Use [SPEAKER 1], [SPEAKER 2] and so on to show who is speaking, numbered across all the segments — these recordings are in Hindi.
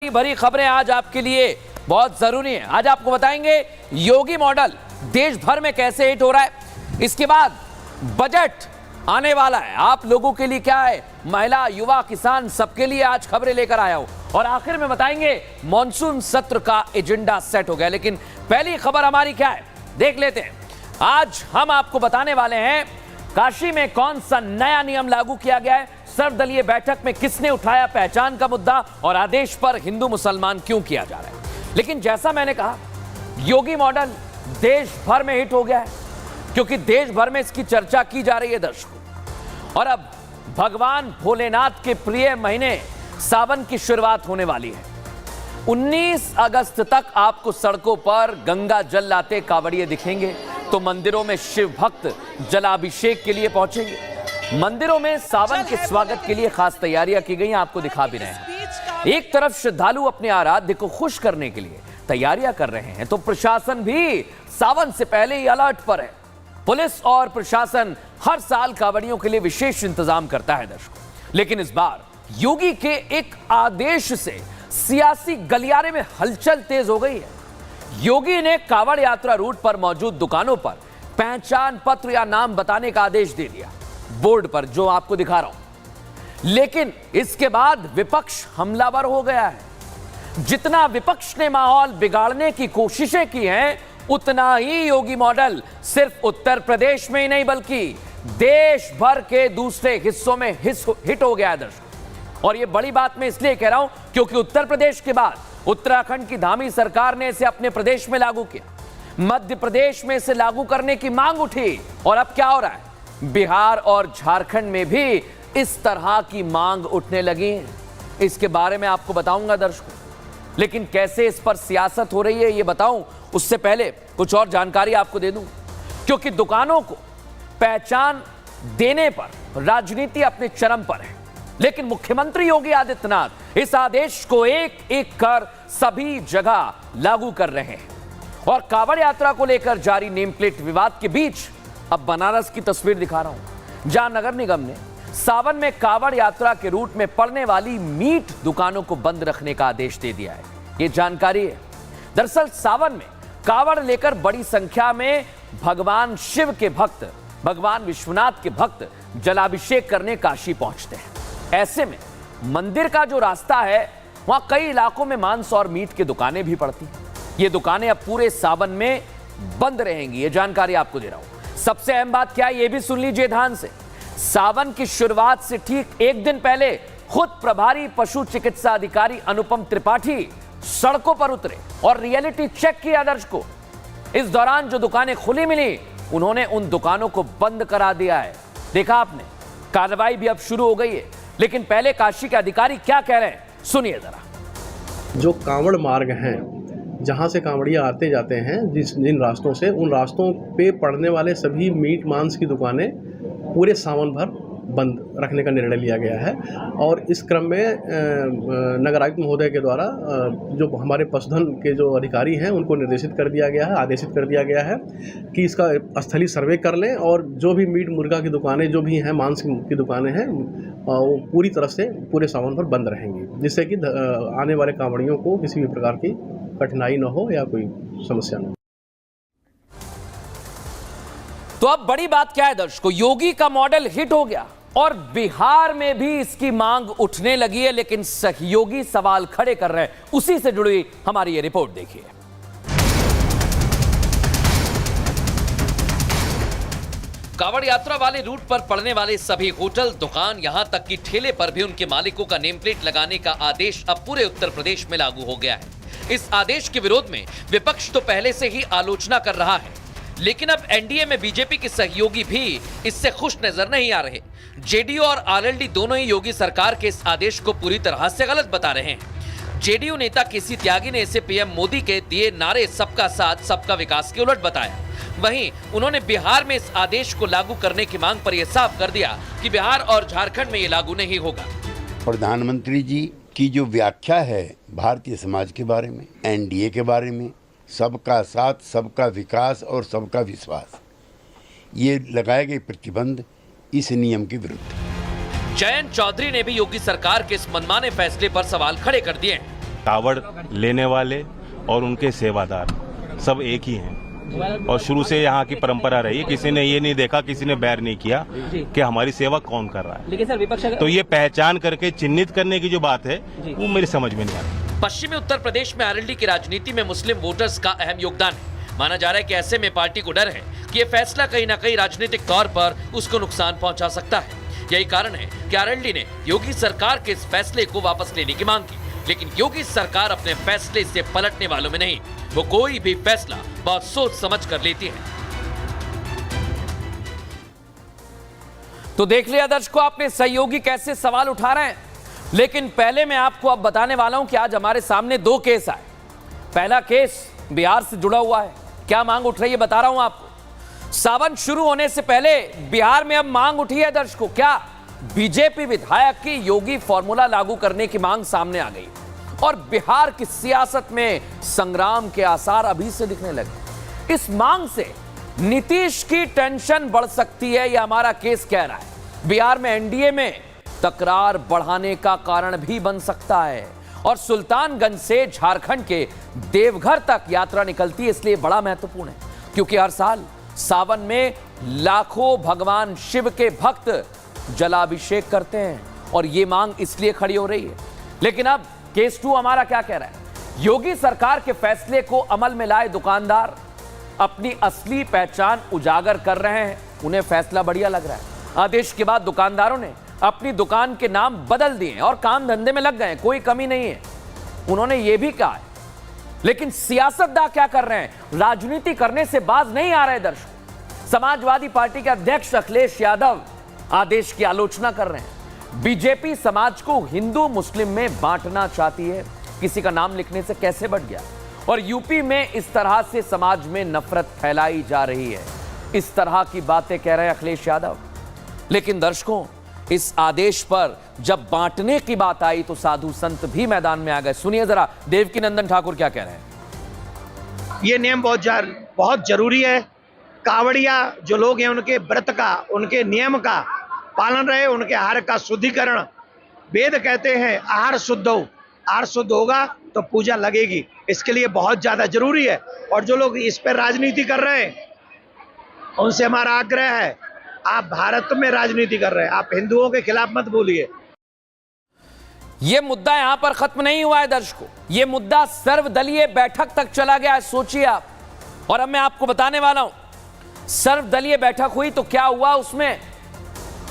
[SPEAKER 1] भरी खबरें आज आपके लिए बहुत जरूरी है। आज आपको बताएंगे योगी मॉडल देश भर में कैसे हिट हो रहा है। इसके बाद बजट आने वाला है, आप लोगों के लिए क्या है, महिला युवा किसान सबके लिए आज खबरें लेकर आया हूं। और आखिर में बताएंगे मॉनसून सत्र का एजेंडा सेट हो गया। लेकिन पहली खबर हमारी क्या है देख लेते हैं। आज हम आपको बताने वाले हैं काशी में कौन सा नया नियम लागू किया गया है, सर्वदलीय बैठक में किसने उठाया पहचान का मुद्दा और आदेश पर हिंदू मुसलमान क्यों किया जा रहा है। लेकिन जैसा मैंने कहा, योगी मॉडल देश भर में हिट हो गया है क्योंकि देश भर में इसकी चर्चा की जा रही है दर्शकों। और अब भगवान भोलेनाथ के प्रिय महीने सावन की शुरुआत होने वाली है। 19 अगस्त तक आपको सड़कों पर गंगा जल लाते कांवड़िए दिखेंगे तो मंदिरों में शिव भक्त जलाभिषेक के लिए पहुंचेंगे। मंदिरों में सावन के स्वागत के लिए खास तैयारियां की गई, आपको दिखा भी रहे हैं। एक तरफ श्रद्धालु अपने आराध्य को खुश करने के लिए तैयारियां कर रहे हैं तो प्रशासन भी सावन से पहले ही अलर्ट पर है। पुलिस और प्रशासन हर साल कांवड़ियों के लिए विशेष इंतजाम करता है दर्शकों। लेकिन इस बार योगी के एक आदेश से सियासी गलियारे में हलचल तेज हो गई है। योगी ने कांवड़ यात्रा रूट पर मौजूद दुकानों पर पहचान पत्र या नाम बताने का आदेश दे दिया, बोर्ड पर जो आपको दिखा रहा हूं। लेकिन इसके बाद विपक्ष हमलावर हो गया है। जितना विपक्ष ने माहौल बिगाड़ने की कोशिशें की हैं, उतना ही योगी मॉडल सिर्फ उत्तर प्रदेश में ही नहीं बल्कि देश भर के दूसरे हिस्सों में हिट हो गया है दर्शकों। और यह बड़ी बात मैं इसलिए कह रहा हूं क्योंकि उत्तर प्रदेश के बाद उत्तराखंड की धामी सरकार ने इसे अपने प्रदेश में लागू किया। मध्य प्रदेश में इसे लागू करने की मांग उठी और अब क्या हो रहा है, बिहार और झारखंड में भी इस तरह की मांग उठने लगी है। इसके बारे में आपको बताऊंगा दर्शकों। लेकिन कैसे इस पर सियासत हो रही है ये बताऊं उससे पहले कुछ और जानकारी आपको दे दूं, क्योंकि दुकानों को पहचान देने पर राजनीति अपने चरम पर है। लेकिन मुख्यमंत्री योगी आदित्यनाथ इस आदेश को एक एक कर सभी जगह लागू कर रहे हैं। और कांवड़ यात्रा को लेकर जारी नेम प्लेट विवाद के बीच अब बनारस की तस्वीर दिखा रहा हूं, जहां नगर निगम ने सावन में कांवड़ यात्रा के रूट में पड़ने वाली मीट दुकानों को बंद रखने का आदेश दे दिया है। यह जानकारी है। दरअसल सावन में कांवड़ लेकर बड़ी संख्या में भगवान शिव के भक्त, भगवान विश्वनाथ के भक्त जलाभिषेक करने काशी पहुंचते हैं। ऐसे में मंदिर का जो रास्ता है वहां कई इलाकों में मांस और मीट की दुकानें भी पड़ती हैं। ये दुकानें अब पूरे सावन में बंद रहेंगी, ये जानकारी आपको दे रहा हूं। सबसे अहम बात क्या है ये भी सुन लीजिए ध्यान से। सावन की शुरुआत से ठीक एक दिन पहले खुद प्रभारी पशु चिकित्सा अधिकारी अनुपम त्रिपाठी सड़कों पर उतरे और रियलिटी चेक किया दर्शकों। इस दौरान जो दुकानें खुली मिली उन्होंने उन दुकानों को बंद करा दिया है। देखा आपने, कार्रवाई भी अब शुरू हो गई है। लेकिन पहले काशी के अधिकारी क्या कह रहे हैं सुनिए जरा।
[SPEAKER 2] जो कांवड़ मार्ग हैं, जहाँ से कांवड़िया आते जाते हैं जिन रास्तों से, उन रास्तों पे पड़ने वाले सभी मीट मांस की दुकानें पूरे सावन भर बंद रखने का निर्णय लिया गया है। और इस क्रम में नगर आयुक्त महोदय के द्वारा जो हमारे पशुधन के जो अधिकारी हैं उनको निर्देशित कर दिया गया है, आदेशित कर दिया गया है कि इसका स्थलीय सर्वे कर लें और जो भी मीट मुर्गा की दुकानें जो भी हैं, मांस की दुकानें हैं, वो पूरी तरह से पूरे सावन भर बंद रहेंगी, जिससे कि आने वाले कांवड़ियों को किसी भी प्रकार की कठिनाई न हो या कोई समस्या न हो।
[SPEAKER 1] तो अब बड़ी बात क्या है दर्शकों, योगी का मॉडल हिट हो गया और बिहार में भी इसकी मांग उठने लगी है। लेकिन सहयोगी सवाल खड़े कर रहे हैं। उसी से जुड़ी हमारी ये रिपोर्ट देखिए। कांवड़ यात्रा वाले रूट पर पड़ने वाले सभी होटल, दुकान, यहां तक कि ठेले पर भी उनके मालिकों का नेम प्लेट लगाने का आदेश अब पूरे उत्तर प्रदेश में लागू हो गया है। इस आदेश के विरोध में विपक्ष तो पहले से ही आलोचना कर रहा है, लेकिन अब एनडीए में बीजेपी के सहयोगी भी इससे खुश नजर नहीं आ रहे। जेडीयू और आरएलडी दोनों ही योगी सरकार के इस आदेश को पूरी तरह से गलत बता रहे हैं। जेडीयू नेता केसी त्यागी ने इसे पीएम मोदी के दिए नारे सबका साथ सबका विकास के उलट बताया। वहीं उन्होंने बिहार में इस आदेश को लागू करने की मांग पर यह साफ कर दिया कि बिहार और झारखंड में ये लागू नहीं होगा।
[SPEAKER 3] प्रधानमंत्री जी की जो व्याख्या है भारतीय समाज के बारे में, एनडीए के बारे में, सबका साथ सबका विकास और सबका विश्वास, ये लगाए गए प्रतिबंध इस नियम के विरुद्ध।
[SPEAKER 1] जयंत चौधरी ने भी योगी सरकार के इस मनमाने फैसले पर सवाल खड़े कर दिए।
[SPEAKER 4] कावड़ लेने वाले और उनके सेवादार सब एक ही हैं और शुरू से यहाँ की परंपरा रही है। किसी ने ये नहीं देखा, किसी ने बैर नहीं किया कि हमारी सेवा कौन कर रहा है।
[SPEAKER 5] लेकिन सर विपक्ष
[SPEAKER 4] तो ये पहचान करके चिन्हित करने की जो बात है वो मेरी समझ में नहीं आ रही।
[SPEAKER 1] पश्चिमी उत्तर प्रदेश में आरएलडी की राजनीति में मुस्लिम वोटर्स का अहम योगदान है। माना जा रहा है कि ऐसे में पार्टी को डर है कि ये फैसला कहीं ना कहीं राजनीतिक तौर पर उसको नुकसान पहुंचा सकता है। यही कारण है कि आरएलडी ने योगी सरकार के इस फैसले को वापस लेने की मांग की, लेकिन योगी सरकार अपने फैसले से पलटने वालों में नहीं, वो कोई भी फैसला बहुत सोच समझ कर लेती है। तो देख लिया दर्शकों आपने, सहयोगी कैसे सवाल उठा रहे हैं। लेकिन पहले मैं आपको अब बताने वाला हूं कि आज हमारे सामने दो केस आए। पहला केस बिहार से जुड़ा हुआ है। क्या मांग उठ रही है बता रहा हूं आपको। सावन शुरू होने से पहले बिहार में अब मांग उठी है दर्शकों। क्या? बीजेपी विधायक की योगी फॉर्मूला लागू करने की मांग सामने आ गई और बिहार की सियासत में संग्राम के आसार अभी से दिखने लगे। इस मांग से नीतीश की टेंशन बढ़ सकती है, यह हमारा केस कह रहा है। बिहार में एनडीए में तकरार बढ़ाने का कारण भी बन सकता है और सुल्तानगंज से झारखंड के देवघर तक यात्रा निकलती है, इसलिए बड़ा महत्वपूर्ण है क्योंकि हर साल सावन में लाखों भगवान शिव के भक्त जलाभिषेक करते हैं और यह मांग इसलिए खड़ी हो रही है। लेकिन अब केस 2 हमारा क्या कह रहा है। योगी सरकार के फैसले को अमल में लाए दुकानदार अपनी असली पहचान उजागर कर रहे हैं। उन्हें फैसला बढ़िया लग रहा है। आदेश के बाद दुकानदारों ने अपनी दुकान के नाम बदल दिए और काम धंधे में लग गए, कोई कमी नहीं है, उन्होंने यह भी कहा है। लेकिन सियासतदान क्या कर रहे हैं? राजनीति करने से बाज नहीं आ रहे दर्शक। समाजवादी पार्टी के अध्यक्ष अखिलेश यादव आदेश की आलोचना कर रहे हैं। बीजेपी समाज को हिंदू मुस्लिम में बांटना चाहती है, किसी का नाम लिखने से कैसे बढ़ गया। और यूपी में इस तरह से समाज में नफरत फैलाई जा रही है, इस तरह की बातें कह रहे हैं अखिलेश यादव। लेकिन दर्शकों, इस आदेश पर जब बांटने की बात आई तो साधु संत भी मैदान में आ गए। सुनिए जरा देवकीनंदन ठाकुर क्या कह रहे हैं।
[SPEAKER 6] ये नियम बहुत जरूरी है। कावड़िया जो लोग हैं उनके व्रत का, उनके नियम का पालन रहे, उनके आहार का शुद्धिकरण। वेद कहते हैं आहार शुद्ध हो, आहार शुद्ध होगा तो पूजा लगेगी। इसके लिए बहुत ज्यादा जरूरी है। और जो लोग इस पर राजनीति कर रहे हैं उनसे हमारा आग्रह है, आप भारत में राजनीति कर रहे हैं, आप हिंदुओं के खिलाफ मत बोलिए।
[SPEAKER 1] यह मुद्दा यहां पर खत्म नहीं हुआ है दर्शकों, यह मुद्दा सर्वदलीय बैठक तक चला गया है, सोचिए आप। और अब मैं आपको बताने वाला हूं, सर्वदलीय बैठक हुई तो क्या हुआ उसमें।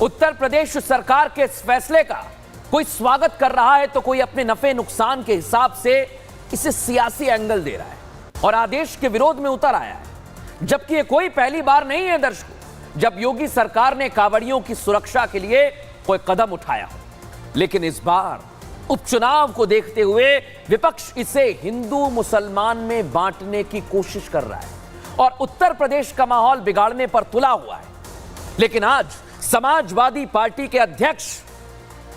[SPEAKER 1] उत्तर प्रदेश सरकार के इस फैसले का कोई स्वागत कर रहा है तो कोई अपने नफे नुकसान के हिसाब से इसे सियासी एंगल दे रहा है और आदेश के विरोध में उतर आया है। जबकि यह कोई पहली बार नहीं है दर्शकों जब योगी सरकार ने कांवड़ियों की सुरक्षा के लिए कोई कदम उठाया हो। लेकिन इस बार उपचुनाव को देखते हुए विपक्ष इसे हिंदू मुसलमान में बांटने की कोशिश कर रहा है और उत्तर प्रदेश का माहौल बिगाड़ने पर तुला हुआ है। लेकिन आज समाजवादी पार्टी के अध्यक्ष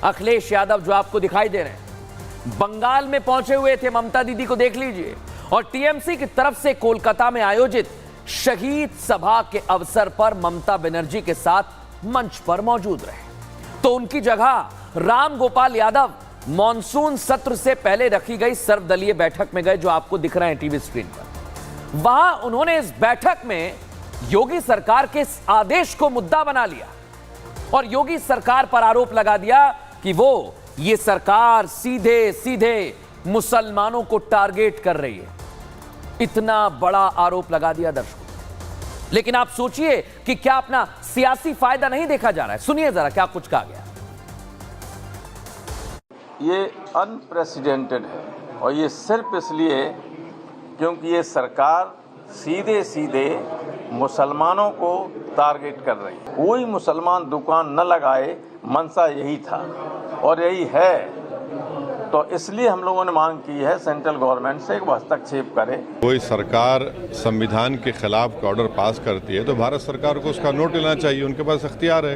[SPEAKER 1] अखिलेश यादव जो आपको दिखाई दे रहे हैं, बंगाल में पहुंचे हुए थे, ममता दीदी को देख लीजिए, और टीएमसी की तरफ से कोलकाता में आयोजित शहीद सभा के अवसर पर ममता बनर्जी के साथ मंच पर मौजूद रहे। तो उनकी जगह राम गोपाल यादव मॉनसून सत्र से पहले रखी गई सर्वदलीय बैठक में गए, जो आपको दिख रहे हैं टीवी स्क्रीन पर। वहां उन्होंने इस बैठक में योगी सरकार के इस आदेश को मुद्दा बना लिया और योगी सरकार पर आरोप लगा दिया कि वो ये सरकार सीधे सीधे मुसलमानों को टारगेट कर रही है। इतना बड़ा आरोप लगा दिया दर्शकों। लेकिन आप सोचिए कि क्या अपना सियासी फायदा नहीं देखा जा रहा है। सुनिए जरा क्या कुछ कहा गया।
[SPEAKER 7] ये अनप्रेसिडेंटेड है और ये सिर्फ इसलिए क्योंकि ये सरकार सीधे सीधे मुसलमानों को टारगेट कर रही है। कोई मुसलमान दुकान न लगाए, मंशा यही था और यही है। तो इसलिए हम लोगों ने मांग की है सेंट्रल गवर्नमेंट से वो हस्तक्षेप करे।
[SPEAKER 8] कोई सरकार संविधान के खिलाफ ऑर्डर पास करती है तो भारत सरकार को उसका नोट लेना चाहिए, उनके पास अख्तियार है।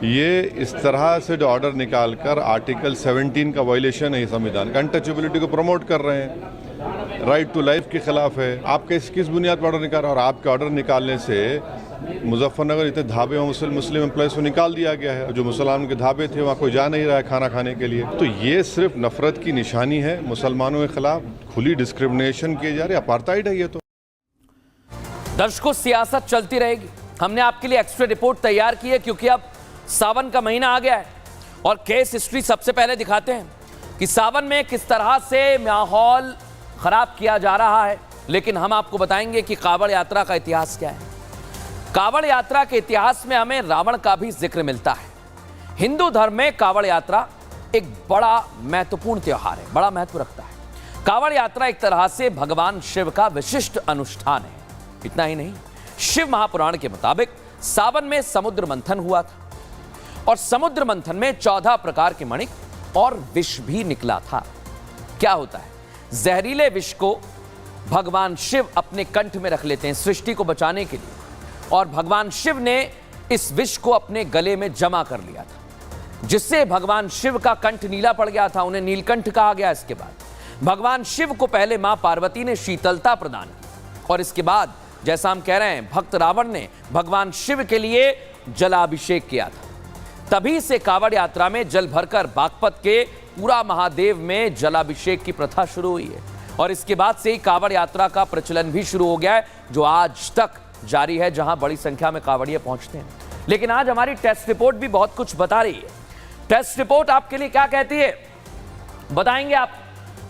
[SPEAKER 8] ये इस तरह से जो ऑर्डर निकालकर आर्टिकल 17 का वायलेशन है संविधान का, अनटचेबिलिटी को प्रमोट कर रहे हैं, राइट टू लाइफ के खिलाफ है। आप किस बुनियाद पर ऑर्डर निकाल रहे हैं? और आपके ऑर्डर निकालने से मुजफ्फरनगर इतने ढाबे और मुस्लिम एम्प्लॉयज़ को निकाल दिया गया है। जो मुसलमानों के ढाबे थे वहाँ कोई जा नहीं रहा है खाना खाने के लिए। तो ये सिर्फ नफरत की निशानी है, मुसलमानों के खिलाफ खुली डिस्क्रिमिनेशन किए जा रहे, अपार्टाइड है ये तो।
[SPEAKER 1] दर्शकों, सियासत चलती रहेगी। हमने आपके लिए एक्स्ट्रा रिपोर्ट तैयार की है क्योंकि अब सावन का महीना आ गया है और केस हिस्ट्री सबसे पहले दिखाते हैं कि सावन में किस तरह से माहौल खराब किया जा रहा है। लेकिन हम आपको बताएंगे कि कांवड़ यात्रा का इतिहास क्या है। कांवड़ यात्रा के इतिहास में हमें रावण का भी जिक्र मिलता है। हिंदू धर्म में कांवड़ यात्रा एक बड़ा महत्वपूर्ण त्योहार है, बड़ा महत्व रखता है। कांवड़ यात्रा एक तरह से भगवान शिव का विशिष्ट अनुष्ठान है। इतना ही नहीं, शिव महापुराण के मुताबिक सावन में समुद्र मंथन हुआ था और समुद्र मंथन में 14 प्रकार के मणिक और विष भी निकला था। क्या होता है, जहरीले विष को भगवान शिव अपने कंठ में रख लेते हैं सृष्टि को बचाने के लिए, और भगवान शिव ने इस विष को अपने गले में जमा कर लिया था, जिससे भगवान शिव का कंठ नीला पड़ गया था, उन्हें नीलकंठ कहा गया। इसके बाद भगवान शिव को पहले मां पार्वती ने शीतलता प्रदान की और इसके बाद, जैसा हम कह रहे हैं, भक्त रावण ने भगवान शिव के लिए जलाभिषेक किया था। तभी से कांवड़ यात्रा में जल भरकर बागपत के पूरा महादेव में जलाभिषेक की प्रथा शुरू हुई है और इसके बाद से ही कांवड़ यात्रा का प्रचलन भी शुरू हो गया है, जो आज तक जारी है, जहां बड़ी संख्या में कांवड़िए पहुंचते हैं। लेकिन आज हमारी टेस्ट रिपोर्ट भी बहुत कुछ बता रही है। टेस्ट रिपोर्ट आपके लिए क्या कहती है बताएंगे आप,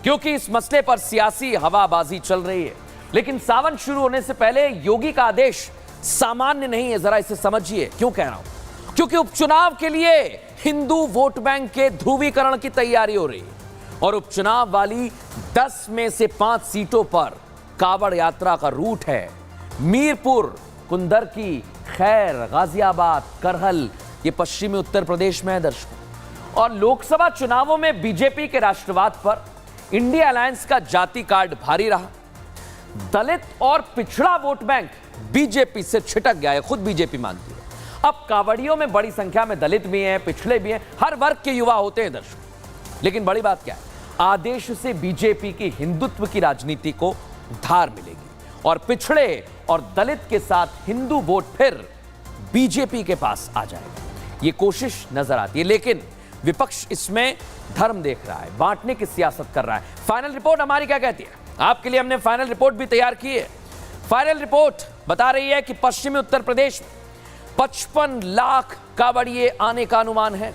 [SPEAKER 1] क्योंकि इस मसले पर सियासी हवाबाजी चल रही है। लेकिन सावन शुरू होने से पहले योगी का आदेश सामान्य नहीं है, जरा इसे समझिए। क्यों कह रहा हूं, क्योंकि उपचुनाव के लिए हिंदू वोट बैंक के ध्रुवीकरण की तैयारी हो रही है और उपचुनाव वाली 10 में से 5 सीटों पर कांवड़ यात्रा का रूट है। मीरपुर, कुंदरकी, खैर, गाजियाबाद, करहल, ये पश्चिमी उत्तर प्रदेश में है दर्शकों। और लोकसभा चुनावों में बीजेपी के राष्ट्रवाद पर इंडिया अलायंस का जाति कार्ड भारी रहा। दलित और पिछड़ा वोट बैंक बीजेपी से छिटक गया है, खुद बीजेपी मानती है। अब कांवड़ियों में बड़ी संख्या में दलित भी हैं, पिछड़े भी हैं, हर वर्ग के युवा होते हैं दर्शकों। लेकिन बड़ी बात क्या है, आदेश से बीजेपी की हिंदुत्व की राजनीति को धार मिलेगी और पिछड़े और दलित के साथ हिंदू वोट फिर बीजेपी के पास आ जाएगा। ये कोशिश नजर आती है, लेकिन विपक्ष इसमें धर्म देख रहा है, बांटने की सियासत कर रहा है। फाइनल रिपोर्ट हमारी क्या कहती है, आपके लिए हमने फाइनल रिपोर्ट भी तैयार की है। फाइनल रिपोर्ट बता रही है कि पश्चिमी उत्तर प्रदेश में 55 लाख कांवड़िए आने का अनुमान है।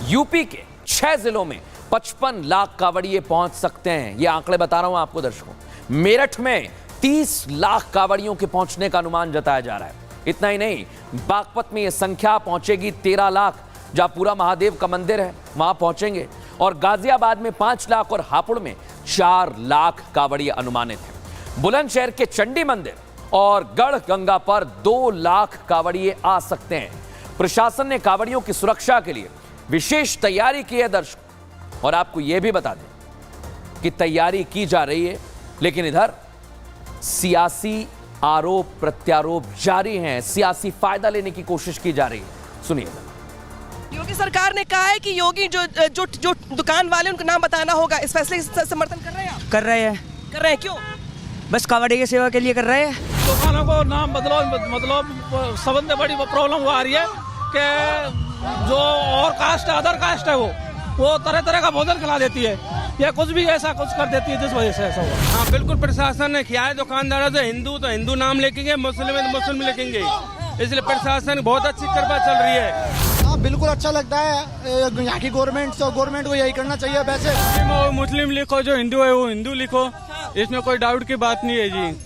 [SPEAKER 1] यूपी के 6 जिलों में 55 लाख कांवड़िए पहुंच सकते हैं, ये आंकड़े बता रहा हूं आपको दर्शकों। मेरठ में 30 लाख कांवड़ियों के पहुंचने का अनुमान जताया जा रहा है। इतना ही नहीं, बागपत में यह संख्या पहुंचेगी 13 लाख, जहां पूरा महादेव का मंदिर है वहां पहुंचेंगे, और गाजियाबाद में 5 लाख और हापुड़ में 4 लाख कांवड़िए अनुमानित हैं। बुलंदशहर के चंडी मंदिर और गढ़ गंगा पर 2 लाख कांवड़िए आ सकते हैं। प्रशासन ने कांवड़ियों की सुरक्षा के लिए विशेष तैयारी की है दर्शकों, और आपको यह भी बता दें कि तैयारी की जा रही है, लेकिन इधर सियासी आरोप प्रत्यारोप जारी हैं, सियासी फायदा लेने की कोशिश की जा रही है। सुनिए।
[SPEAKER 5] योगी सरकार ने कहा है कि योगी जो दुकान वाले उनका नाम बताना होगा, इस फैसले का समर्थन कर रहे हैं आप?
[SPEAKER 9] कर रहे हैं। क्यों? बस कांवड़िए की सेवा के लिए कर रहे हैं।
[SPEAKER 10] दुकानों को नाम बदलो, मतलब सबसे बड़ी प्रॉब्लम आ रही है कि जो और कास्ट है, अदर कास्ट है, वो तरह तरह का भोजन खिला देती है या कुछ भी ऐसा कुछ कर देती है, जिस वजह से ऐसा हुआ।
[SPEAKER 11] हाँ बिल्कुल, प्रशासन ने किया है। दुकानदारों से हिंदू नाम लिखेंगे, मुस्लिम है तो मुस्लिम लिखेंगे, इसलिए प्रशासन बहुत अच्छी कृपा चल रही है।
[SPEAKER 12] हाँ बिल्कुल अच्छा लगता है यहाँ की गवर्नमेंट को यही करना चाहिए। वैसे
[SPEAKER 11] मुस्लिम लिखो, जो हिंदू है वो हिंदू लिखो, इसमें कोई डाउट की बात नहीं है जी।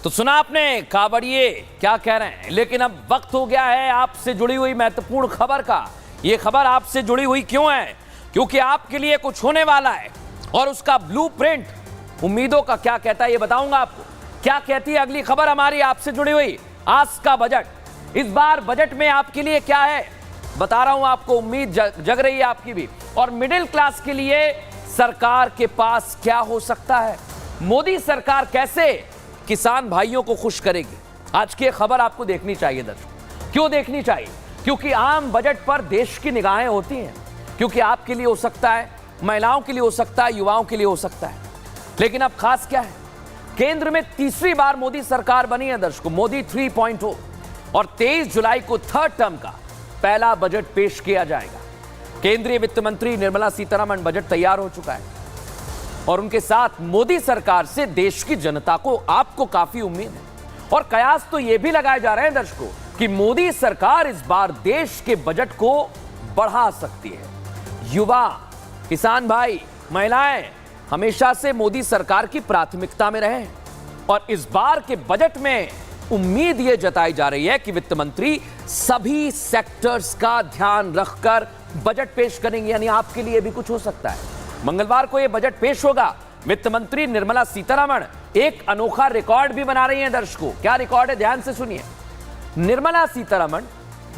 [SPEAKER 1] तो सुना आपने कांवड़िए क्या कह रहे हैं, लेकिन अब वक्त हो गया है आपसे जुड़ी हुई महत्वपूर्ण खबर का। यह खबर आपसे जुड़ी हुई क्यों है, क्योंकि आपके लिए कुछ होने वाला है और उसका ब्लूप्रिंट उम्मीदों का क्या कहता है ये बताऊंगा आपको। क्या कहती है अगली खबर हमारी आपसे जुड़ी हुई, आज का बजट। इस बार बजट में आपके लिए क्या है बता रहा हूं आपको, उम्मीद जग रही है आपकी भी। और मिडिल क्लास के लिए सरकार के पास क्या हो सकता है, मोदी सरकार कैसे किसान भाइयों को खुश करेगी, आज की खबर आपको देखनी चाहिए दर्शकों। क्यों देखनी चाहिए, क्योंकि आम बजट पर देश की निगाहें होती हैं, क्योंकि आपके लिए हो सकता है, महिलाओं के लिए हो सकता है, युवाओं के लिए हो सकता है। लेकिन अब खास क्या है, केंद्र में तीसरी बार मोदी सरकार बनी है दर्शकों, मोदी 3.0, और 23 जुलाई को थर्ड टर्म का पहला बजट पेश किया जाएगा। केंद्रीय वित्त मंत्री निर्मला सीतारमण बजट तैयार हो चुका है और उनके साथ मोदी सरकार से देश की जनता को, आपको काफी उम्मीद है और कयास तो यह भी लगाए जा रहे हैं दर्शकों कि मोदी सरकार इस बार देश के बजट को बढ़ा सकती है। युवा, किसान भाई, महिलाएं हमेशा से मोदी सरकार की प्राथमिकता में रहे हैं और इस बार के बजट में उम्मीद यह जताई जा रही है कि वित्त मंत्री सभी सेक्टर्स का ध्यान रखकर बजट पेश करेंगे, यानी आपके लिए भी कुछ हो सकता है। मंगलवार को यह बजट पेश होगा। वित्त मंत्री निर्मला सीतारमण एक अनोखा रिकॉर्ड भी बना रही हैं दर्शकों। क्या रिकॉर्ड है, ध्यान से सुनिए। निर्मला सीतारमण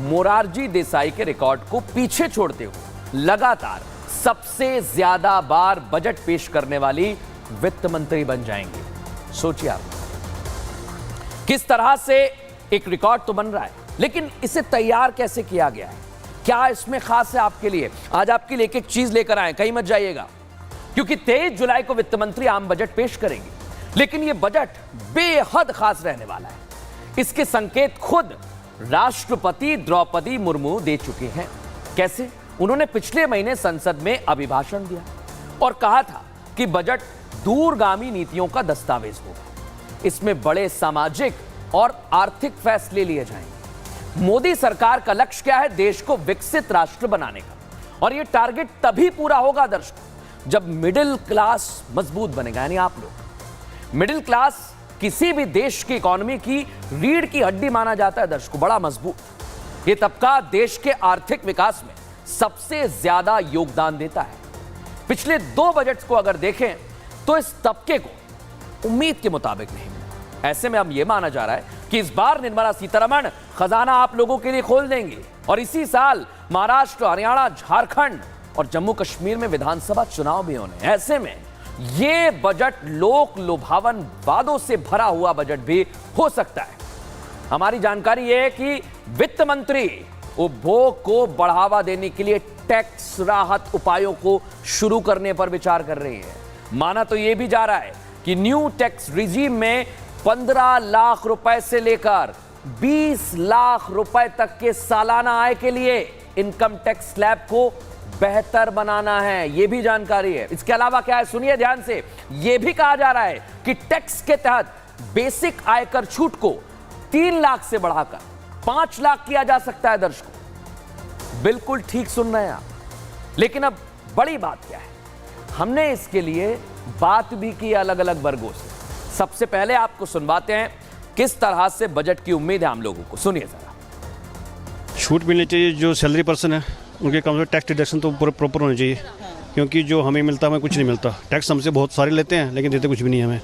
[SPEAKER 1] मोरारजी देसाई के रिकॉर्ड को पीछे छोड़ते हुए लगातार सबसे ज्यादा बार बजट पेश करने वाली वित्त मंत्री बन जाएंगी। सोचिए आप किस तरह से एक रिकॉर्ड तो बन रहा है, लेकिन इसे तैयार कैसे किया गया है, क्या इसमें खास है आपके लिए। आज आपके लिए एक एक चीज लेकर आए, कहीं मत जाइएगा, क्योंकि 23 जुलाई को वित्त मंत्री आम बजट पेश करेंगे, लेकिन यह बजट बेहद खास रहने वाला है। इसके संकेत खुद राष्ट्रपति द्रौपदी मुर्मू दे चुके हैं। कैसे? उन्होंने पिछले महीने संसद में अभिभाषण दिया और कहा था कि बजट दूरगामी नीतियों का दस्तावेज होगा। इसमें बड़े सामाजिक और आर्थिक फैसले लिए जाएंगे। मोदी सरकार का लक्ष्य क्या है? देश को विकसित राष्ट्र बनाने का, और यह टारगेट तभी पूरा होगा दर्शकों जब मिडिल क्लास मजबूत बनेगा, यानी आप लोग। मिडिल क्लास किसी भी देश की इकोनॉमी की रीढ़ की हड्डी माना जाता है दर्शकों, बड़ा मजबूत। यह तबका देश के आर्थिक विकास में सबसे ज्यादा योगदान देता है। पिछले 2 बजट्स को अगर देखें तो इस तबके को उम्मीद के मुताबिक नहीं मिला। ऐसे में अब यह माना जा रहा है कि इस बार निर्मला सीतारमण खजाना आप लोगों के लिए खोल देंगी और इसी साल महाराष्ट्र, हरियाणा, झारखंड और जम्मू कश्मीर में विधानसभा चुनाव भी होने। ऐसे में यह बजट लोक लुभावन वादों से भरा हुआ बजट भी हो सकता है। हमारी जानकारी यह है कि वित्त मंत्री उपभोग को बढ़ावा देने के लिए टैक्स राहत उपायों को शुरू करने पर विचार कर रही है। माना तो यह भी जा रहा है कि न्यू टैक्स रिजीम में 15 लाख रुपए से लेकर 20 लाख रुपए तक के सालाना आय के लिए इनकम टैक्स स्लैब को बेहतर बनाना है, यह भी जानकारी है। इसके अलावा क्या है, सुनिए ध्यान से। यह भी कहा जा रहा है कि टैक्स के तहत बेसिक आयकर छूट को 3 लाख से बढ़ाकर 5 लाख किया जा सकता है दर्शकों। बिल्कुल ठीक सुन रहे हैं आप। लेकिन अब बड़ी बात क्या है, हमने इसके लिए बात भी की अलग अलग वर्गों से। सबसे पहले आपको सुनवाते हैं किस तरह से बजट की उम्मीद है हम लोगों को, सुनिए जरा।
[SPEAKER 13] छूट मिलनी चाहिए, जो सैलरी पर्सन है उनके कम से टैक्स डिडक्शन तो प्रॉपर होनी चाहिए, क्योंकि जो हमें मिलता है हमें कुछ नहीं मिलता। टैक्स हमसे बहुत सारे लेते हैं लेकिन देते कुछ भी नहीं हमें।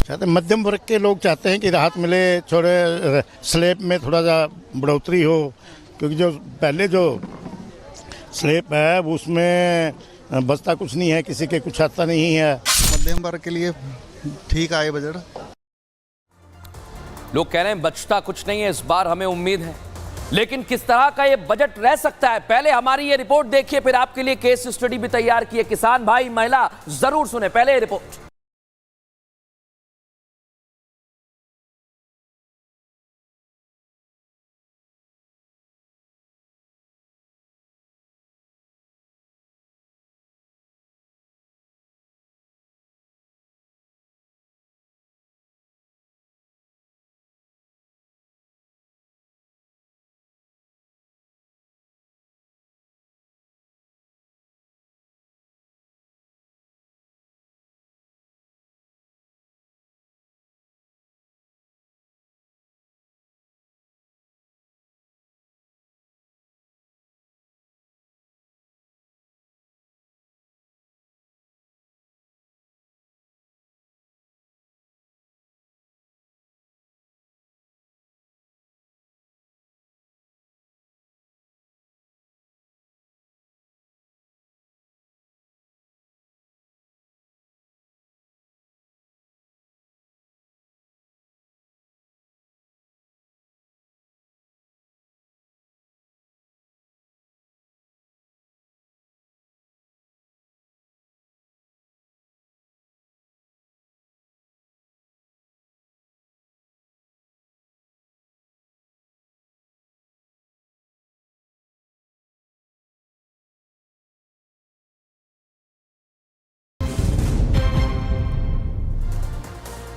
[SPEAKER 12] चाहते मध्यम वर्ग के लोग चाहते हैं कि राहत मिले, थोड़े स्लैब में थोड़ा सा बढ़ोतरी हो, क्योंकि जो पहले जो स्लैब है उसमें बचता कुछ नहीं है, किसी के कुछ आता नहीं है।
[SPEAKER 14] मध्यम वर्ग के लिए ठीक आए बजट।
[SPEAKER 1] लोग कह रहे हैं बचता कुछ नहीं है, इस बार हमें उम्मीद है, लेकिन किस तरह का यह बजट रह सकता है, पहले हमारी ये रिपोर्ट देखिए, फिर आपके लिए केस स्टडी भी तैयार की है। किसान भाई, महिला, जरूर सुने पहले रिपोर्ट।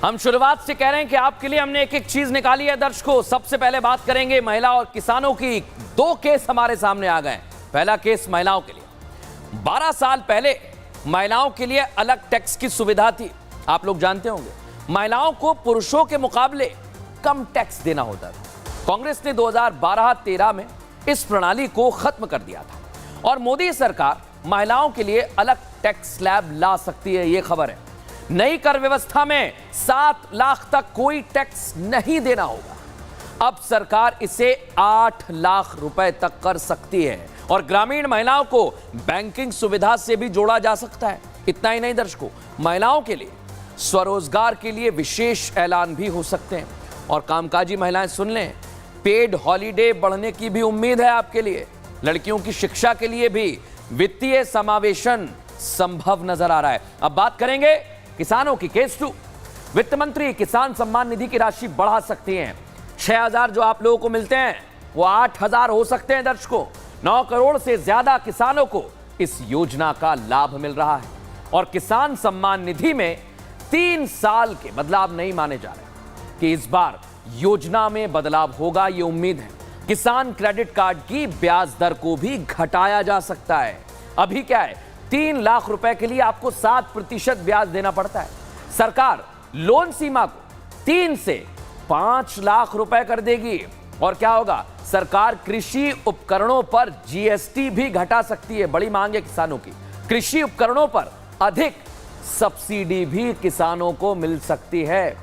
[SPEAKER 1] हम शुरुआत से कह रहे हैं कि आपके लिए हमने एक एक चीज निकाली है दर्शकों। सबसे पहले बात करेंगे महिला और किसानों की। 2 केस हमारे सामने आ गए। पहला केस महिलाओं के लिए। 12 साल पहले महिलाओं के लिए अलग टैक्स की सुविधा थी। आप लोग जानते होंगे, महिलाओं को पुरुषों के मुकाबले कम टैक्स देना होता था। कांग्रेस ने 2012-13 में इस प्रणाली को खत्म कर दिया था और मोदी सरकार महिलाओं के लिए अलग टैक्स स्लैब ला सकती है, यह खबर है। नई कर व्यवस्था में 7 लाख तक कोई टैक्स नहीं देना होगा। अब सरकार इसे 8 लाख रुपए तक कर सकती है और ग्रामीण महिलाओं को बैंकिंग सुविधा से भी जोड़ा जा सकता है। इतना ही नहीं दर्शकों, महिलाओं के लिए स्वरोजगार के लिए विशेष ऐलान भी हो सकते हैं। और कामकाजी महिलाएं सुन लें, पेड हॉलीडे बढ़ने की भी उम्मीद है आपके लिए। लड़कियों की शिक्षा के लिए भी वित्तीय समावेशन संभव नजर आ रहा है। अब बात करेंगे किसानों की। केस 2, वित्त मंत्री किसान सम्मान निधि की राशि बढ़ा सकती हैं। 6,000 जो आप लोगों को मिलते हैं वो 8,000 हो सकते हैं दर्शकों। 9 करोड़ से ज्यादा किसानों को इस योजना का लाभ मिल रहा है और किसान सम्मान निधि में 3 साल के बदलाव नहीं माने जा रहे कि इस बार योजना में बदलाव होगा, ये उम्मीद है। किसान क्रेडिट कार्ड की ब्याज दर को भी घटाया जा सकता है। अभी क्या है, 3 लाख रुपए के लिए आपको 7% ब्याज देना पड़ता है। सरकार लोन सीमा को 3 से 5 लाख रुपए कर देगी। और क्या होगा, सरकार कृषि उपकरणों पर जीएसटी भी घटा सकती है। बड़ी मांग है किसानों की। कृषि उपकरणों पर अधिक सब्सिडी भी किसानों को मिल सकती है।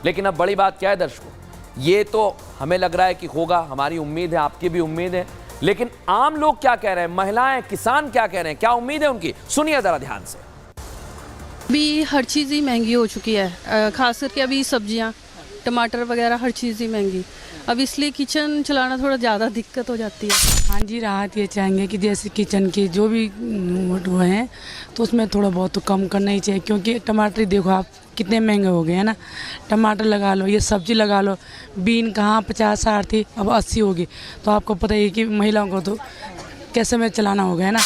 [SPEAKER 1] लेकिन अब बड़ी बात क्या है दर्शकों, ये तो हमें लग रहा है कि होगा, हमारी उम्मीद है, आपकी भी उम्मीद है। लेकिन आम लोग क्या कह रहे हैं, महिलाएं, किसान क्या कह रहे हैं, क्या उम्मीद है उनकी, सुनिए जरा ध्यान से।
[SPEAKER 15] अभी हर चीज़ ही महंगी हो चुकी है, खास करके अभी सब्जियां, टमाटर वगैरह हर चीज़ ही महंगी। अब इसलिए किचन चलाना थोड़ा ज़्यादा दिक्कत हो जाती है।
[SPEAKER 16] हाँ जी, राहत ये चाहेंगे कि जैसे किचन की जो भी वो हैं तो उसमें थोड़ा बहुत तो कम करना ही चाहिए, क्योंकि टमाटर देखो आप कितने महंगे हो गए हैं ना। टमाटर लगा लो, ये सब्जी लगा लो, बीन कहाँ 50-60 थी, अब 80 होगी। तो आपको पता ही है कि महिलाओं को तो कैसे में चलाना होगा, है ना।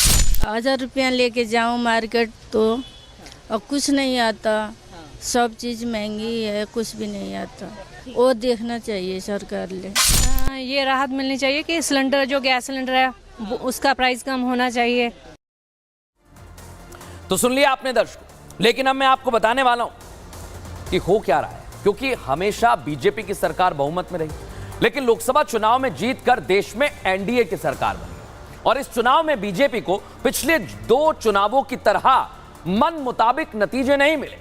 [SPEAKER 17] 1000 रुपया लेके जाऊँ मार्केट तो और कुछ नहीं आता, सब चीज़ महंगी है, कुछ भी नहीं आता। वो देखना चाहिए सरकार ले।
[SPEAKER 18] ये राहत मिलनी चाहिए कि सिलेंडर, जो गैस सिलेंडर है उसका प्राइस कम होना चाहिए।
[SPEAKER 1] तो सुन लिया आपने दर्शकों, लेकिन अब मैं आपको बताने वाला हूं कि हो क्या रहा है। क्योंकि हमेशा बीजेपी की सरकार बहुमत में रही, लेकिन लोकसभा चुनाव में जीतकर देश में एनडीए की सरकार बनी और इस चुनाव में बीजेपी को पिछले 2 चुनावों की तरह मन मुताबिक नतीजे नहीं मिले,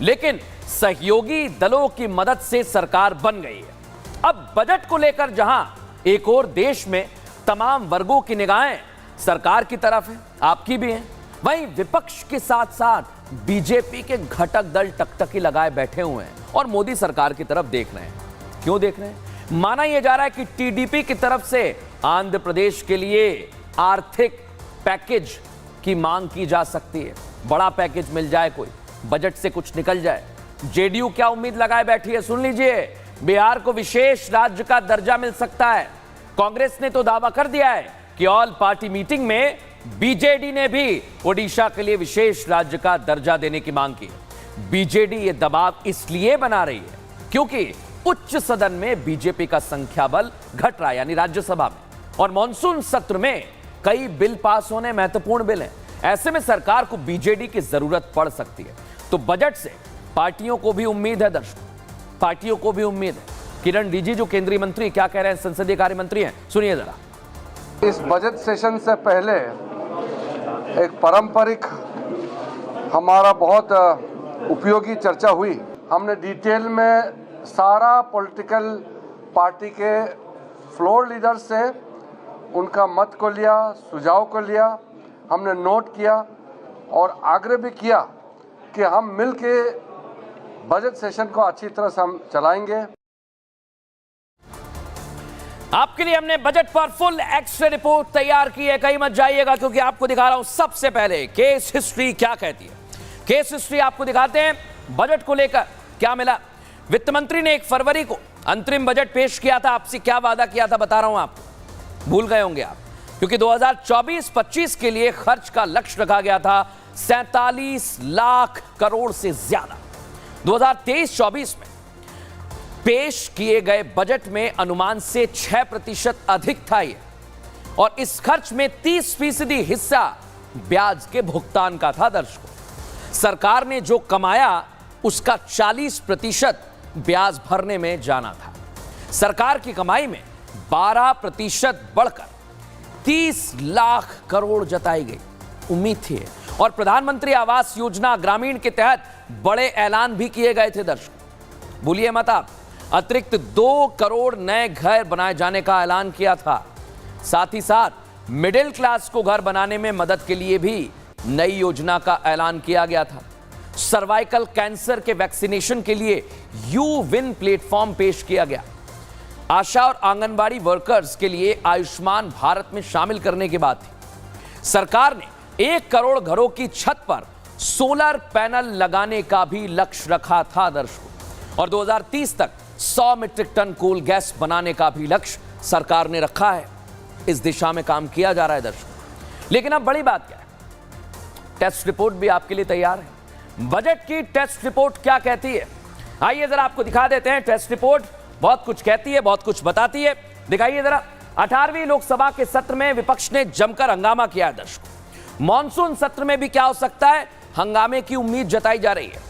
[SPEAKER 1] लेकिन सहयोगी दलों की मदद से सरकार बन गई है। अब बजट को लेकर जहां एक और देश में तमाम वर्गों की निगाहें सरकार की तरफ है, आपकी भी है, वहीं विपक्ष के साथ साथ बीजेपी के घटक दल टकटकी लगाए बैठे हुए हैं और मोदी सरकार की तरफ देख रहे हैं। क्यों देख रहे हैं? माना यह जा रहा है कि टीडीपी की तरफ से आंध्र प्रदेश के लिए आर्थिक पैकेज की मांग की जा सकती है। बड़ा पैकेज मिल जाए, कोई बजट से कुछ निकल जाए। जेडीयू क्या उम्मीद लगाए बैठी है, सुन लीजिए। बिहार को विशेष राज्य का दर्जा मिल सकता है। कांग्रेस ने तो दावा कर दिया है कि ऑल पार्टी मीटिंग में बीजेडी ने भी ओडिशा के लिए विशेष राज्य का दर्जा देने की मांग की। बीजेडी ये दबाव इसलिए बना रही है क्योंकि उच्च सदन में बीजेपी का संख्या बल घट रहा है, यानी राज्यसभा में, और मॉनसून सत्र में कई बिल पास होने, महत्वपूर्ण बिल हैं। ऐसे में सरकार को बीजेडी की जरूरत पड़ सकती है। तो बजट से पार्टियों को भी उम्मीद है दर्शकों, पार्टियों को भी उम्मीद है। किरण रिजिजू केंद्रीय मंत्री क्या कह रहे हैं, संसदीय कार्य मंत्री हैं, सुनिए जरा।
[SPEAKER 19] इस बजट सेशन से पहले एक पारंपरिक हमारा बहुत उपयोगी चर्चा हुई। हमने डिटेल में सारा पॉलिटिकल पार्टी के फ्लोर लीडर से उनका मत को लिया, सुझाव को लिया, हमने नोट किया और आग्रह भी किया कि हम मिलके बजट सेशन को अच्छी तरह से हम चलाएंगे।
[SPEAKER 1] आपके लिए हमने बजट पर फुल एक्स्ट्रा रिपोर्ट तैयार की है, कहीं मत जाइएगा, क्योंकि आपको दिखा रहा हूं सबसे पहले केस हिस्ट्री क्या कहती है। केस हिस्ट्री आपको दिखाते हैं बजट को लेकर क्या मिला। वित्त मंत्री ने 1 फरवरी को अंतरिम बजट पेश किया था। आपसे क्या वादा किया था बता रहा हूं आपको, भूल गए होंगे आप, क्योंकि 2024-25 के लिए खर्च का लक्ष्य रखा गया था 47 लाख करोड़ से ज्यादा। 2023-24 में पेश किए गए बजट में अनुमान से 6% अधिक था ये, और इस खर्च में 30% हिस्सा ब्याज के भुगतान का था। दर्शकों, सरकार ने जो कमाया उसका 40% ब्याज भरने में जाना था। सरकार की कमाई में 12% बढ़कर 30 लाख करोड़ जताई गई उम्मीद थी। और प्रधानमंत्री आवास योजना ग्रामीण के तहत बड़े ऐलान भी किए गए थे। दर्शकों, भूलिए मत आप, अतिरिक्त 2 करोड़ नए घर बनाए जाने का ऐलान किया था। साथ ही साथ मिडिल क्लास को घर बनाने में मदद के लिए भी नई योजना का ऐलान किया गया था। सर्वाइकल कैंसर के वैक्सीनेशन के लिए यू-विन प्लेटफॉर्म पेश किया गया। आशा और आंगनबाड़ी वर्कर्स के लिए आयुष्मान भारत में शामिल करने की बात थी। सरकार ने 1 करोड़ घरों की छत पर सोलर पैनल लगाने का भी लक्ष्य रखा था। दर्शकों, और 2030 तक 100 मीट्रिक टन कोल गैस बनाने का भी लक्ष्य सरकार ने रखा है। इस दिशा में काम किया जा रहा है। दर्शकों, लेकिन अब बड़ी बात क्या है, टेस्ट रिपोर्ट भी आपके लिए तैयार है। बजट की टेस्ट रिपोर्ट क्या कहती है, आइए जरा आपको दिखा देते हैं। टेस्ट रिपोर्ट बहुत कुछ कहती है, बहुत कुछ बताती है। दिखाइए जरा। 18वीं लोकसभा के सत्र में विपक्ष ने जमकर हंगामा किया है। दर्शकों, मॉनसून सत्र में भी क्या हो सकता है, हंगामे की उम्मीद जताई जा रही है।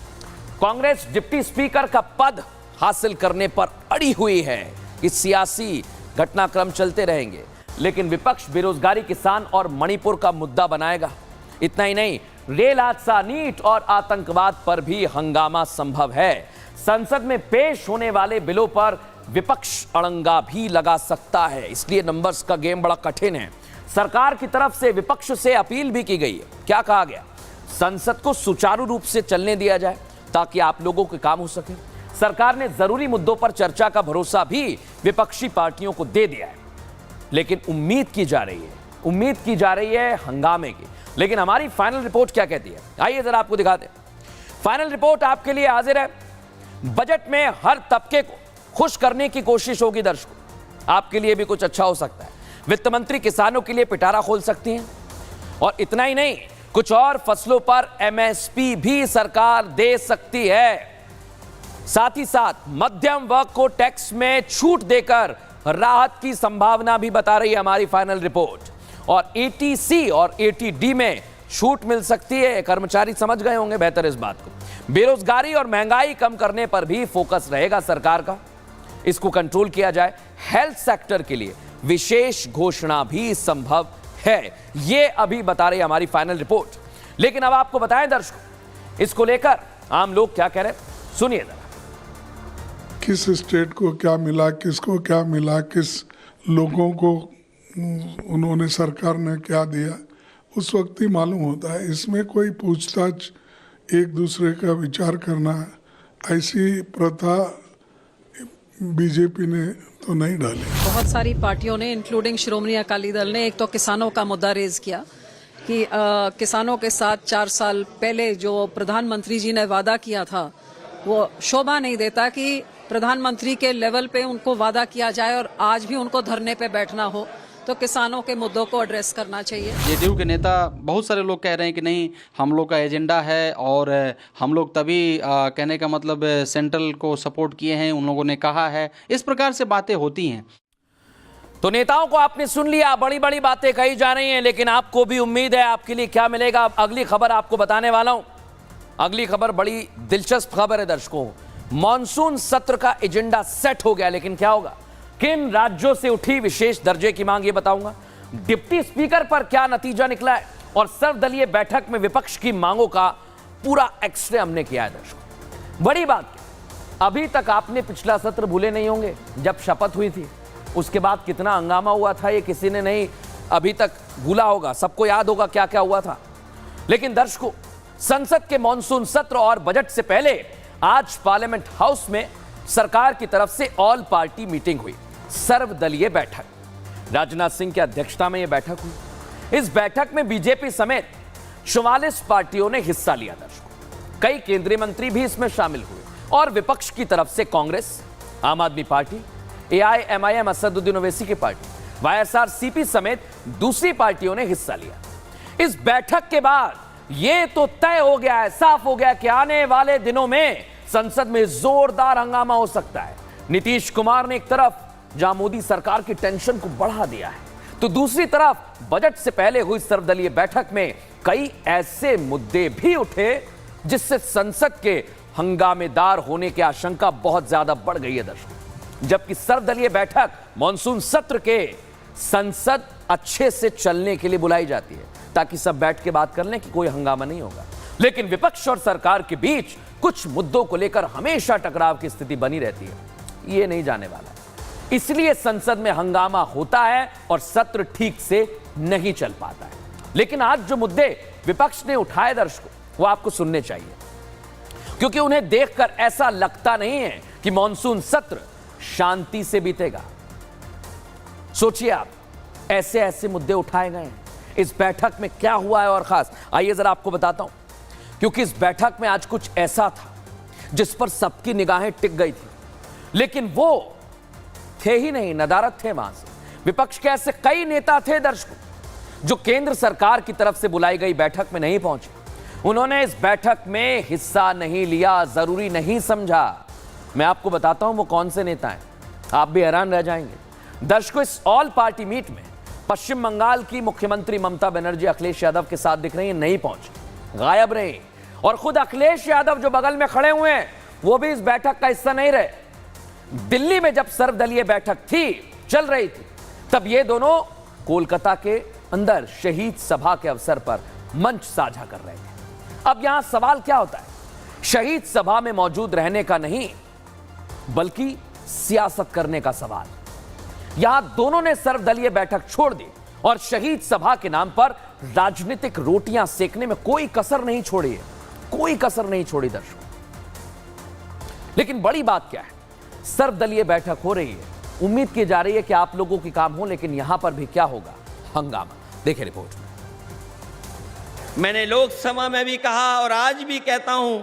[SPEAKER 1] कांग्रेस डिप्टी स्पीकर का पद हासिल करने पर अड़ी हुई है। इस सियासी घटनाक्रम चलते रहेंगे, लेकिन विपक्ष बेरोजगारी, किसान और मणिपुर का मुद्दा बनाएगा। इतना ही नहीं, रेल हादसा, नीट और आतंकवाद पर भी हंगामा संभव है। संसद में पेश होने वाले बिलों पर विपक्ष अड़ंगा भी लगा सकता है। इसलिए नंबर्स का गेम बड़ा कठिन है। सरकार की तरफ से विपक्ष से अपील भी की गई है। क्या कहा गया, संसद को सुचारू रूप से चलने दिया जाए ताकि आप लोगों के काम हो सके। सरकार ने जरूरी मुद्दों पर चर्चा का भरोसा भी विपक्षी पार्टियों को दे दिया है, लेकिन उम्मीद की जा रही है हंगामे की। लेकिन हमारी फाइनल रिपोर्ट क्या कहती है, आइए जरा आपको दिखाते हैं। फाइनल रिपोर्ट आपके लिए हाजिर है। बजट में हर तबके को खुश करने की कोशिश होगी। दर्शकों, आपके लिए भी कुछ अच्छा हो सकता है। वित्त मंत्री किसानों के लिए पिटारा खोल सकती हैं, और इतना ही नहीं, कुछ और फसलों पर एमएसपी भी सरकार दे सकती है। साथ ही साथ मध्यम वर्ग को टैक्स में छूट देकर राहत की संभावना भी बता रही है हमारी फाइनल रिपोर्ट। और एटीसी और एटीडी में छूट मिल सकती है। कर्मचारी समझ गए होंगे बेहतर इस बात को। बेरोजगारी और महंगाई कम करने पर भी फोकस रहेगा सरकार का, इसको कंट्रोल किया जाए। हेल्थ सेक्टर के लिए विशेष घोषणा भी संभव है, ये अभी बता रही है हमारी फाइनल रिपोर्ट। लेकिन अब आपको बताएं दर्शकों, इसको लेकर आम लोग क्या कह रहे हैं, सुनिए जरा।
[SPEAKER 20] किस स्टेट को क्या मिला, किसको क्या मिला, किस लोगों को उन्होंने, सरकार ने क्या दिया, उस वक्त ही मालूम होता है। इसमें कोई पूछताछ, एक दूसरे का विचार करना, ऐसी प्रथा बीजेपी ने तो नहीं डाली।
[SPEAKER 21] बहुत सारी पार्टियों ने, इंक्लूडिंग श्रोमणी अकाली दल ने, एक तो किसानों का मुद्दा रेज किया कि किसानों के साथ 4 साल पहले जो प्रधानमंत्री जी ने वादा किया था, वो शोभा नहीं देता कि प्रधानमंत्री के लेवल पे उनको वादा किया जाए और आज भी उनको धरने पे बैठना हो। तो किसानों के मुद्दों को एड्रेस करना चाहिए।
[SPEAKER 22] जेडीयू के नेता, बहुत सारे लोग कह रहे हैं कि नहीं, हम लोग का एजेंडा है और हम लोग तभी कहने का मतलब सेंट्रल को सपोर्ट किए हैं, उन लोगों ने कहा है। इस प्रकार से बातें होती हैं।
[SPEAKER 1] तो नेताओं को आपने सुन लिया, बड़ी बड़ी बातें कही जा रही हैं, लेकिन आपको भी उम्मीद है आपके लिए क्या मिलेगा। अगली खबर आपको बताने वाला हूं। अगली खबर बड़ी दिलचस्प खबर है दर्शकों। मॉनसून सत्र का एजेंडा सेट हो गया, लेकिन क्या होगा, किन राज्यों से उठी विशेष दर्जे की मांग, ये बताऊंगा। डिप्टी स्पीकर पर क्या नतीजा निकला है, और सर्वदलीय बैठक में विपक्ष की मांगों का पूरा एक्सरे हमने किया है दर्शकों। बड़ी बात, अभी तक आपने पिछला सत्र भूले नहीं होंगे, जब शपथ हुई थी उसके बाद कितना हंगामा हुआ था, ये किसी ने नहीं अभी तक भूला होगा। सबको याद होगा क्या क्या हुआ था। लेकिन दर्शकों, संसद के मॉनसून सत्र और बजट से पहले आज पार्लियामेंट हाउस में सरकार की तरफ से ऑल पार्टी मीटिंग हुई, सर्वदलीय बैठक। राजनाथ सिंह की अध्यक्षता में यह बैठक हुई। इस बैठक में बीजेपी समेत 44 पार्टियों ने हिस्सा लिया दर्शकों। कई केंद्रीय मंत्री भी इसमें शामिल हुए, और विपक्ष की तरफ से कांग्रेस, आम आदमी पार्टी, एआईएमआईएम असदुद्दीन ओवैसी की पार्टी, वाईएसआरसीपी समेत दूसरी पार्टियों ने हिस्सा लिया। इस बैठक के बाद यह तो तय हो गया है, साफ हो गया कि आने वाले दिनों में संसद में जोरदार हंगामा हो सकता है। नीतीश कुमार ने एक तरफ जहां मोदी सरकार की टेंशन को बढ़ा दिया है, तो दूसरी तरफ बजट से पहले हुई सर्वदलीय बैठक में कई ऐसे मुद्दे भी उठे जिससे संसद के हंगामेदार होने की आशंका बहुत ज्यादा बढ़ गई है दर्शकों। जबकि सर्वदलीय बैठक मॉनसून सत्र के संसद अच्छे से चलने के लिए बुलाई जाती है ताकि सब बैठ के बात कर लें कि कोई हंगामा नहीं होगा, लेकिन विपक्ष और सरकार के बीच कुछ मुद्दों को लेकर हमेशा टकराव की स्थिति बनी रहती है। ये नहीं जाने वाला, इसलिए संसद में हंगामा होता है और सत्र ठीक से नहीं चल पाता है। लेकिन आज जो मुद्दे विपक्ष ने उठाए दर्शकों, वो आपको सुनने चाहिए, क्योंकि उन्हें देखकर ऐसा लगता नहीं है कि मॉनसून सत्र शांति से बीतेगा। सोचिए आप, ऐसे ऐसे मुद्दे उठाए गए हैं। इस बैठक में क्या हुआ है और खास आइए जरा आपको बताता हूं, क्योंकि इस बैठक में आज कुछ ऐसा था जिस पर सबकी निगाहें टिक गई थी, लेकिन वो थे ही नहीं, नदारद थे वहां से। विपक्ष के ऐसे कई नेता थे दर्शकों जो केंद्र सरकार की तरफ से बुलाई गई बैठक में नहीं पहुंचे। उन्होंने इस बैठक में हिस्सा नहीं लिया, जरूरी नहीं समझा। मैं आपको बताता हूं वो कौन से नेता हैं, आप भी हैरान रह जाएंगे दर्शकों। इस ऑल पार्टी मीट में पश्चिम बंगाल की मुख्यमंत्री ममता बनर्जी अखिलेश यादव के साथ दिख रही हैं, नहीं पहुंचे, गायब रहे। और खुद अखिलेश यादव जो बगल में खड़े हुए हैं वो भी इस बैठक का हिस्सा नहीं रहे। दिल्ली में जब सर्वदलीय बैठक थी, चल रही थी, तब ये दोनों कोलकाता के अंदर शहीद सभा के अवसर पर मंच साझा कर रहे थे। अब यहां सवाल क्या होता है, शहीद सभा में मौजूद रहने का नहीं बल्कि सियासत करने का सवाल। यहां दोनों ने सर्वदलीय बैठक छोड़ दी और शहीद सभा के नाम पर राजनीतिक रोटियां सेकने में कोई कसर नहीं छोड़ी है, कोई कसर नहीं छोड़ी दर्शकों। लेकिन बड़ी बात क्या है, सर्वदलीय बैठक हो रही है, उम्मीद की जा रही है कि आप लोगों की काम हो, लेकिन यहां पर भी क्या होगा, हंगामा। देखिए रिपोर्ट में।
[SPEAKER 2] मैंने लोकसभा में भी कहा और आज भी कहता हूं,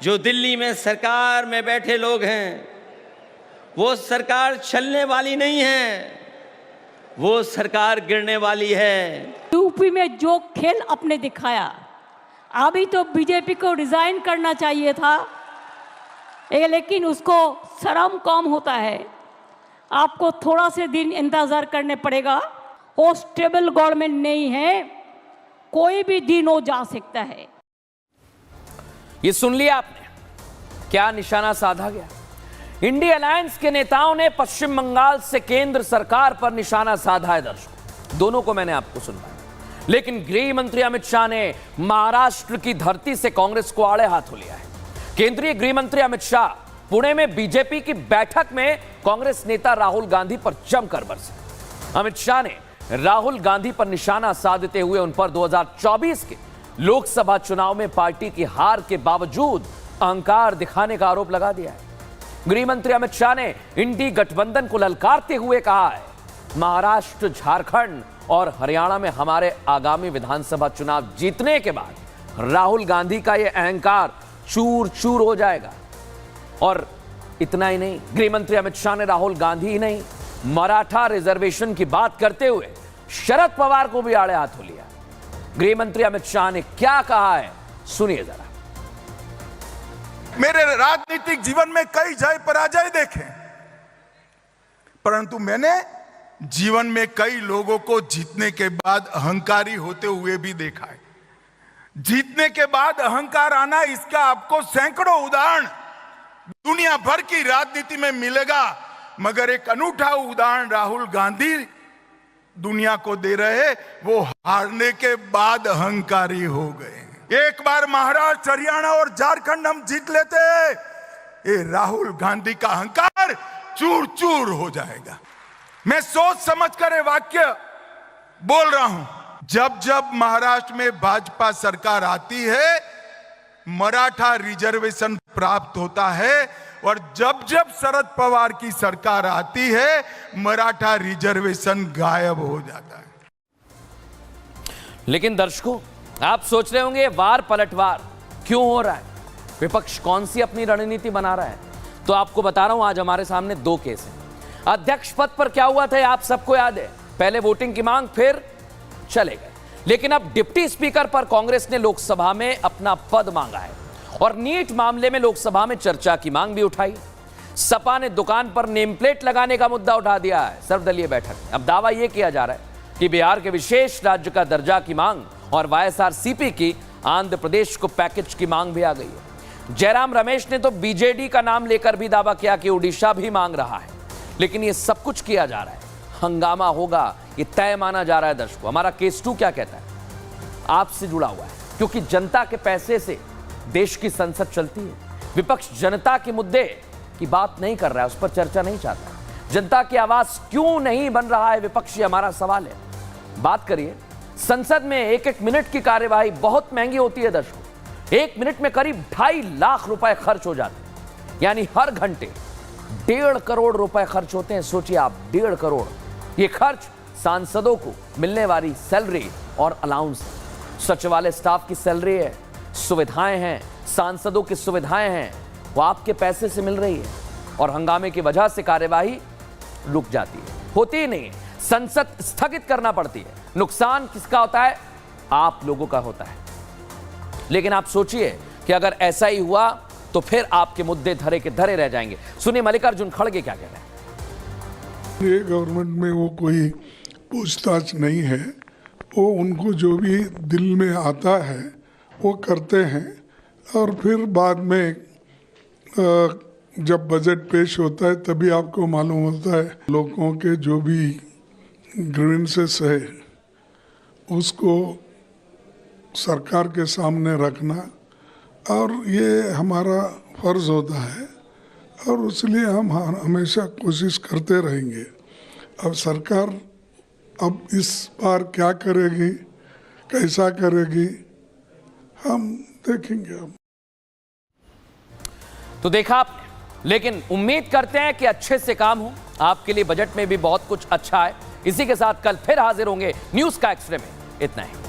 [SPEAKER 2] जो दिल्ली में सरकार में बैठे लोग हैं वो सरकार चलने वाली नहीं है, वो सरकार गिरने वाली है।
[SPEAKER 3] यूपी में जो खेल आपने दिखाया, अभी तो बीजेपी को रिजाइन करना चाहिए था, लेकिन उसको शर्म कम होता है। आपको थोड़ा से दिन इंतजार करने पड़ेगा। वो स्टेबल गवर्नमेंट नहीं है, कोई भी दिन हो जा सकता है।
[SPEAKER 1] ये सुन लिया आपने, क्या निशाना साधा गया। इंडिया अलायंस के नेताओं ने पश्चिम बंगाल से केंद्र सरकार पर निशाना साधा है दर्शकों, दोनों को मैंने आपको सुनवाया। लेकिन गृह मंत्री अमित शाह ने महाराष्ट्र की धरती से कांग्रेस को आड़े हाथों लिया है। केंद्रीय गृह मंत्री अमित शाह पुणे में बीजेपी की बैठक में कांग्रेस नेता राहुल गांधी पर जमकर बरसे। अमित शाह ने राहुल गांधी पर निशाना साधते हुए उन पर 2024 के लोकसभा चुनाव में पार्टी की हार के बावजूद अहंकार दिखाने का आरोप लगा दिया है। गृह मंत्री अमित शाह ने इंडी गठबंधन को ललकारते हुए कहा है, महाराष्ट्र, झारखंड और हरियाणा में हमारे आगामी विधानसभा चुनाव जीतने के बाद राहुल गांधी का यह अहंकार चूर चूर हो जाएगा। और इतना ही नहीं, गृह मंत्री अमित शाह ने राहुल गांधी ही नहीं, मराठा रिजर्वेशन की बात करते हुए शरद पवार को भी आड़े हाथों लिया। गृह मंत्री अमित शाह ने क्या कहा है, सुनिए जरा।
[SPEAKER 23] मेरे राजनीतिक जीवन में कई जय पराजय देखे, परंतु मैंने जीवन में कई लोगों को जीतने के बाद अहंकारी होते हुए भी देखा है। जीतने के बाद अहंकार आना, इसका आपको सैकड़ों उदाहरण दुनिया भर की राजनीति में मिलेगा, मगर एक अनूठा उदाहरण राहुल गांधी दुनिया को दे रहे, वो हारने के बाद अहंकारी हो गए। एक बार महाराष्ट्र, हरियाणा और झारखंड हम जीत लेते, ये राहुल गांधी का अहंकार चूर चूर हो जाएगा। मैं सोच समझ कर ये वाक्य बोल रहा हूं। जब जब महाराष्ट्र में भाजपा सरकार आती है, मराठा रिजर्वेशन प्राप्त होता है, और जब जब शरद पवार की सरकार आती है, मराठा रिजर्वेशन गायब हो जाता है।
[SPEAKER 1] लेकिन दर्शकों, आप सोच रहे होंगे वार पलटवार क्यों हो रहा है, विपक्ष कौन सी अपनी रणनीति बना रहा है। तो आपको बता रहा हूं, आज हमारे सामने दो केस हैं। अध्यक्ष पद पर क्या हुआ था आप सबको याद है, पहले वोटिंग की मांग, फिर चले गए। लेकिन अब डिप्टी स्पीकर पर कांग्रेस ने लोकसभा में अपना पद मांगा है और नीट मामले में लोकसभा में चर्चा की मांग भी उठाई। सपा ने दुकान पर नेम प्लेट लगाने का मुद्दा उठा दिया है सर्वदलीय बैठक में। अब दावा यह किया जा रहा है कि बिहार के विशेष राज्य का दर्जा की मांग और वाईएसआरसीपी की आंध्र प्रदेश को पैकेज की मांग भी आ गई है। जयराम रमेश ने तो बीजेडी का नाम लेकर भी दावा किया कि उड़ीसा भी मांग रहा है। लेकिन यह सब कुछ किया जा रहा है, हंगामा होगा ये तय माना जा रहा है। दर्शकों, हमारा केस 2 क्या कहता है आपसे जुड़ा हुआ है, क्योंकि जनता के पैसे से देश की संसद चलती है। विपक्ष जनता के मुद्दे की बात नहीं कर रहा है, उस पर चर्चा नहीं चाहता। जनता की आवाज क्यों नहीं बन रहा है विपक्ष, ये हमारा सवाल है। बात करिए, संसद में 1-1 मिनट की कार्यवाही बहुत महंगी होती है दर्शकों। 1 मिनट में करीब 2.5 लाख रुपए खर्च हो जाते हैं, यानी हर घंटे 1.5 करोड़ रुपए खर्च होते हैं। सोचिए आप, 1.5 करोड़। ये खर्च सांसदों को मिलने वाली सैलरी और अलाउंस, सचिवालय स्टाफ की सैलरी है, सुविधाएं हैं, सांसदों की सुविधाएं हैं, वो आपके पैसे से मिल रही है। और हंगामे की वजह से कार्यवाही रुक जाती है, होती ही नहीं है, संसद स्थगित करना पड़ती है। नुकसान किसका होता है? आप लोगों का होता है। लेकिन आप सोचिए कि अगर ऐसा ही हुआ तो फिर आपके मुद्दे धरे के धरे रह जाएंगे। सुनिए मल्लिकार्जुन खड़गे क्या कह रहे हैं।
[SPEAKER 20] ये गवर्नमेंट में वो कोई पूछताछ नहीं है, वो उनको जो भी दिल में आता है वो करते हैं और फिर बाद में जब बजट पेश होता है तभी आपको मालूम होता है। लोगों के जो भी ग्रीवेंसेस है उसको सरकार के सामने रखना, और ये हमारा फर्ज होता है और इसलिए हम हमेशा कोशिश करते रहेंगे। अब सरकार अब इस बार क्या करेगी, कैसा करेगी, हम देखेंगे। अब
[SPEAKER 1] तो देखा आपने, लेकिन उम्मीद करते हैं कि अच्छे से काम हो। आपके लिए बजट में भी बहुत कुछ अच्छा है। इसी के साथ कल फिर हाजिर होंगे न्यूज़ का एक्सरे में। इतना ही।